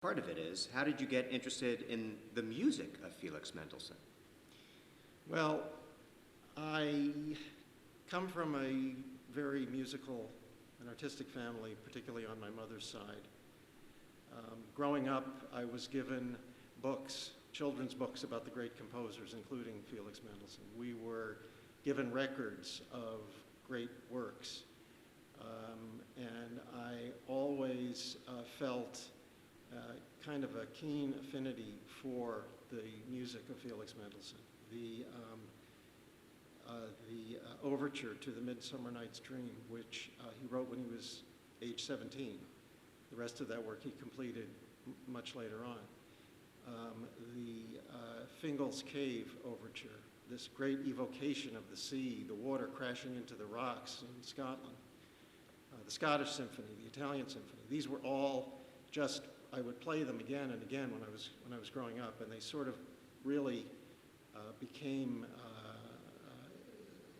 Part of it is, how did you get interested in the music of Felix Mendelssohn? Well, I come from a very musical and artistic family, particularly on my mother's side. Growing up, I was given books, children's books about the great composers, including Felix Mendelssohn. We were given records of great works. And I always felt kind of a keen affinity for the music of Felix Mendelssohn. The overture to the Midsummer Night's Dream, which he wrote when he was age 17. The rest of that work he completed much later on. The Fingal's Cave overture, this great evocation of the sea, the water crashing into the rocks in Scotland. The Scottish Symphony, the Italian Symphony. These were all just, I would play them again and again when I was growing up, and they sort of really became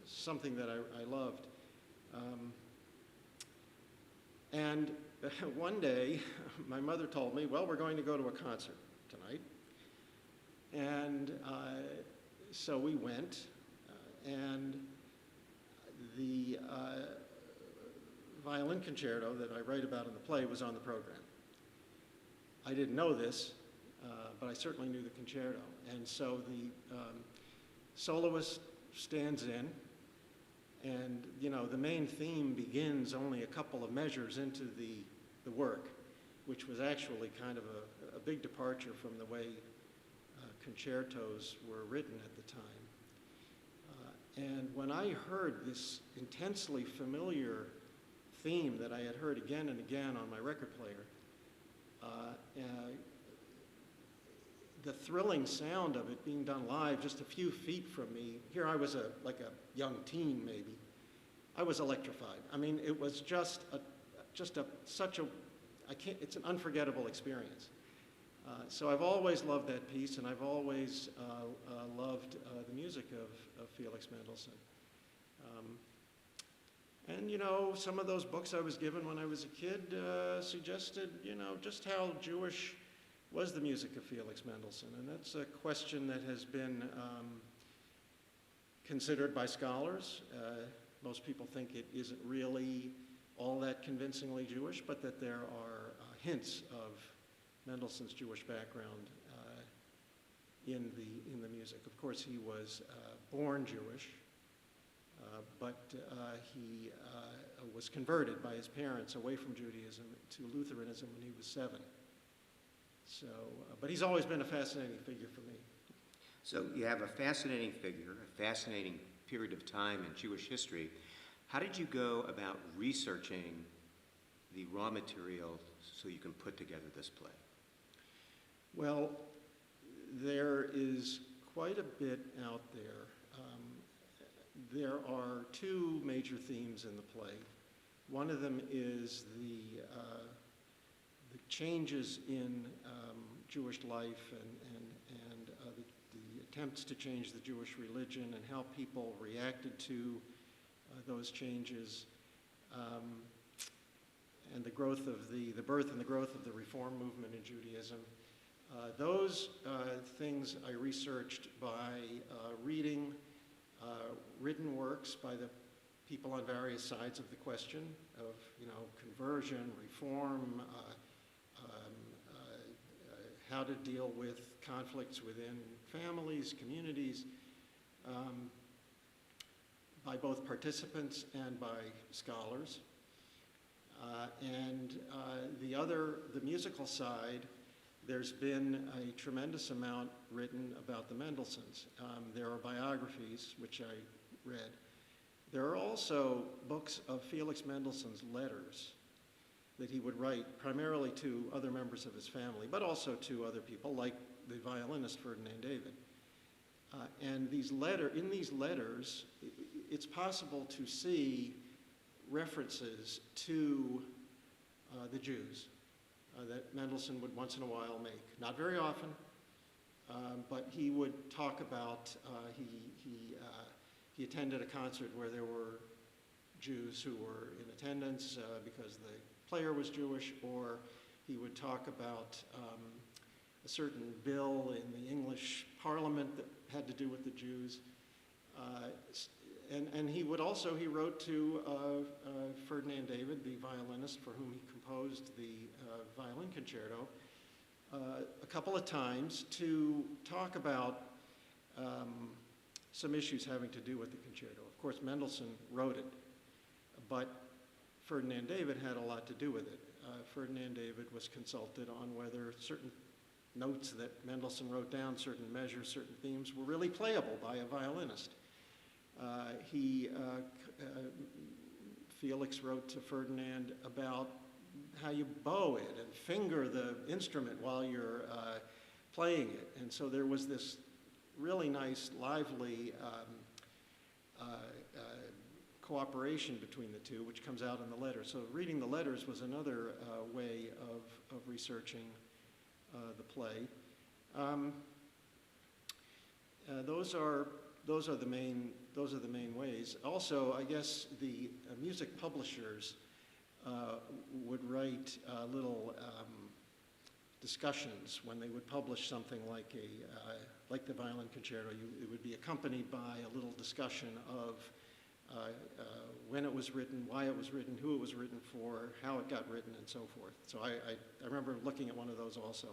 something that I loved. And one day, my mother told me, well, we're going to go to a concert tonight. And so we went, and the violin concerto that I write about in the play was on the program. I didn't know this, but I certainly knew the concerto. And so the soloist stands in, and the main theme begins only a couple of measures into the work, which was actually kind of a big departure from the way concertos were written at the time. And when I heard this intensely familiar theme that I had heard again and again on my record player, the thrilling sound of it being done live just a few feet from me, here I was like a young teen maybe, I was electrified. I mean, it was it's an unforgettable experience. So I've always loved that piece, and I've always loved the music of Felix Mendelssohn. And some of those books I was given when I was a kid suggested, just how Jewish was the music of Felix Mendelssohn. And that's a question that has been considered by scholars. Most people think it isn't really all that convincingly Jewish, but that there are hints of Mendelssohn's Jewish background in the music. Of course, he was born Jewish. But he was converted by his parents away from Judaism to Lutheranism when he was 7. So, but he's always been a fascinating figure for me. So you have a fascinating figure, a fascinating period of time in Jewish history. How did you go about researching the raw material so you can put together this play? Well, there is quite a bit out there. There are two major themes in the play. One of them is the changes in Jewish life and the attempts to change the Jewish religion and how people reacted to those changes, and the growth of the birth and the growth of the Reform movement in Judaism. Those things I researched by reading written works by the people on various sides of the question of, conversion, reform, how to deal with conflicts within families, communities, by both participants and by scholars. And the musical side, there's been a tremendous amount written about the Mendelssohns. There are biographies, which I read. There are also books of Felix Mendelssohn's letters that he would write primarily to other members of his family, but also to other people, like the violinist Ferdinand David. And in these letters, it's possible to see references to the Jews that Mendelssohn would once in a while make. Not very often, but he would talk about, he attended a concert where there were Jews who were in attendance because the player was Jewish, or he would talk about a certain bill in the English Parliament that had to do with the Jews. And he wrote to Ferdinand David, the violinist for whom he composed the violin concerto, a couple of times to talk about some issues having to do with the concerto. Of course, Mendelssohn wrote it, but Ferdinand David had a lot to do with it. Ferdinand David was consulted on whether certain notes that Mendelssohn wrote down, certain measures, certain themes, were really playable by a violinist. Felix wrote to Ferdinand about how you bow it and finger the instrument while you're playing it. And so there was this really nice, lively cooperation between the two, which comes out in the letters. So reading the letters was another way of researching the play. Those are the main ways. Also, I guess the music publishers would write little discussions when they would publish something like the violin concerto. It would be accompanied by a little discussion of when it was written, why it was written, who it was written for, how it got written, and so forth. So I remember looking at one of those also.